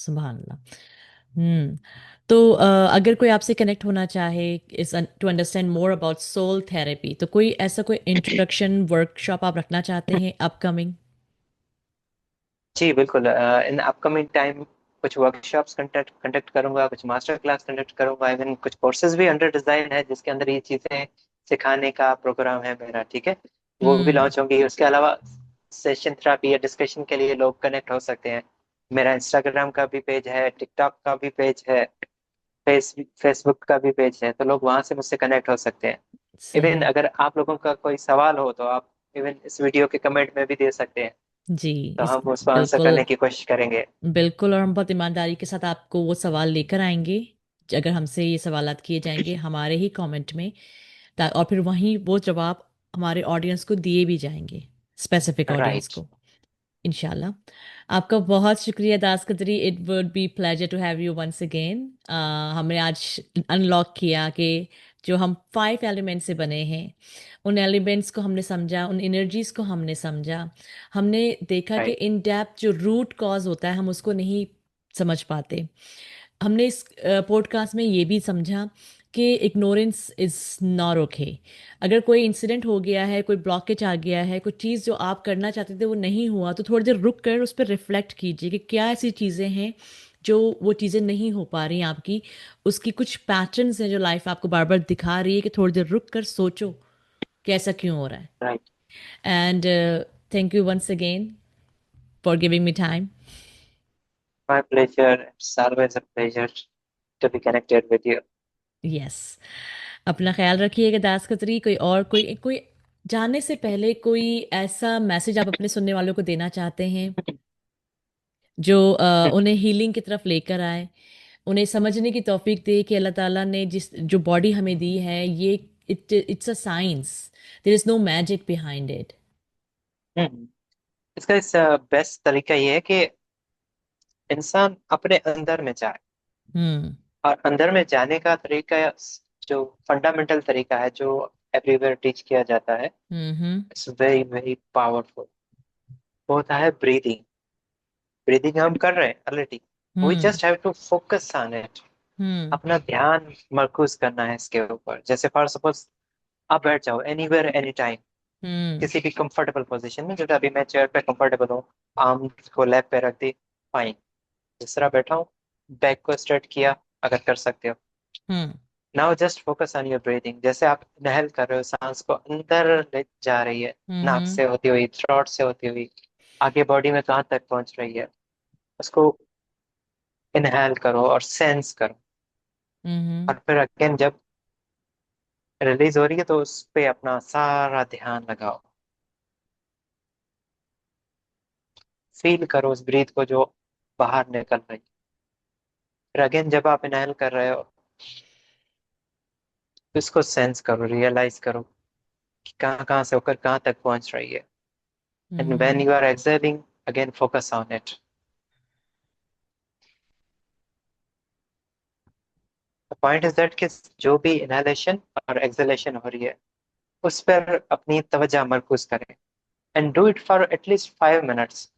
सुभान अल्लाह। हम्म। तो अगर कोई आपसे कनेक्ट होना चाहे इस to understand more about soul therapy, तो कोई ऐसा कोई इंट्रोडक्शन वर्कशॉप आप रखना चाहते हैं अपकमिंग? जी बिल्कुल। इन अपकमिंग टाइम कुछ वर्कशॉप्स कंडक्ट कंडक्ट करूंगा, कुछ मास्टर क्लास कंडक्ट करूंगा, इवन कुछ कोर्सेज भी अंडर डिजाइन है जिसके अंदर ये चीजें सिखाने का प्रोग्राम है मेरा। ठीक है, वो भी हम्म। लॉन्च होंगी। उसके अलावा सेशन थेरापी या डिस्कशन के लिए लोग कनेक्ट हो सकते हैं। मेरा इंस्टाग्राम का भी पेज है, टिकटॉक का भी पेज है, फेसबुक का भी पेज है, तो लोग वहां से मुझसे कनेक्ट हो सकते हैं। इवन सही। अगर आप लोगों का कोई सवाल हो तो आप इवन इस वीडियो के कमेंट में भी दे सकते हैं, जी। तो इस हम उसको आंसर बिल्कुल। करने की कोशिश करेंगे। बिल्कुल, और हम बहुत ईमानदारी के साथ आपको वो सवाल लेकर आएंगे अगर हमसे ये सवालात किए जाएंगे हमारे ही कमेंट में। और फिर वहीं वो जवाब हमारे ऑडियंस को दिए भी जाएंगे, स्पेसिफिक ऑडियंस राइट। को, इंशाल्लाह। आपका बहुत शुक्रिया Das Qadri. It would be pleasure to have you once again. हमने आज अनलॉक किया कि जो हम 5 एलिमेंट से बने हैं, उन एलिमेंट्स को हमने समझा, उन एनर्जीज को हमने समझा। हमने देखा कि राइट। इन डेप्थ जो रूट कॉज होता है हम उसको नहीं समझ पाते। हमने इस पॉडकास्ट में ये भी समझा कि इग्नोरेंस इज़ नॉट ओके। अगर कोई इंसिडेंट हो गया है, कोई ब्लॉकेज आ गया है, कोई चीज़ जो आप करना चाहते थे वो नहीं हुआ, तो थोड़ी देर रुक कर उस पर रिफ्लेक्ट कीजिए कि क्या ऐसी चीज़ें हैं जो वो चीज़ें नहीं हो पा रही आपकी। उसकी कुछ पैटर्न्स हैं जो लाइफ आपको बार बार दिखा रही है, कि थोड़ी देर रुक कर सोचो कि ऐसा क्यों हो रहा है। Right. And thank you once again for giving me time. My pleasure, it's always a pleasure to be connected with you. Yes. अपना ख्याल रखिएगा दास खत्री। कोई और कोई कोई जाने से पहले कोई ऐसा मैसेज आप अपने सुनने वालों को देना चाहते हैं जो उन्हें हीलिंग की तरफ लेकर आए, उन्हें समझने की तौफीक दे कि अल्लाह ताला ने जिस जो बॉडी हमें दी है, ये it's a science, there is no magic behind it. इसका इस बेस्ट तरीका ये है कि इंसान अपने अंदर में जाए, हम्म। और और अंदर में जाने का तरीका, जो फंडामेंटल तरीका है जो एवरीवेयर टीच किया जाता है, hmm. It's very very powerful. वो होता है ब्रीदिंग। ब्रीदिंग हम कर रहे हैं already, we hmm. Just have to focus on it. Hmm. अपना ध्यान मरकूज करना है इसके ऊपर। जैसे फॉर सपोज आप बैठ जाओ एनीवेयर एनी टाइम, हम्म। किसी भी कंफर्टेबल पोजीशन में। जैसे अभी मैं चेयर पे कंफर्टेबल हूँ, आर्म को लैप पे रख दी, फाइन। जिस तरह बैठा हूँ, बैक को स्ट्रेट किया, अगर कर सकते हो। Hmm. Now just focus on your breathing. जैसे आप इनहेल कर रहे हो, सांस को अंदर ले जा रही है, नाक हम्म। से होती हुई, थ्रोट से होती हुई, आगे बॉडी में कहाँ तक पहुंच रही है, उसको इनहेल करो और सेंस करो। हम्म। और फिर अगेन जब रिलीज हो रही है तो उस पे अपना सारा ध्यान लगाओ। फील करो उस ब्रीथ को जो बाहर निकल रही है। फिर अगेन जब आप इनहेल कर रहे हो, तो इसको सेंस करो, रियलाइज करो कि कहाँ कहाँ से होकर कहाँ तक पहुंच रही है। And when hmm. You are excelling, again focus on it. The point is that कि जो भी इनहेलेशन और एक्सहेलेशन हो रही है, उस पर अपनी तवज्जो मरकूज करें। And do it for at least 5 minutes.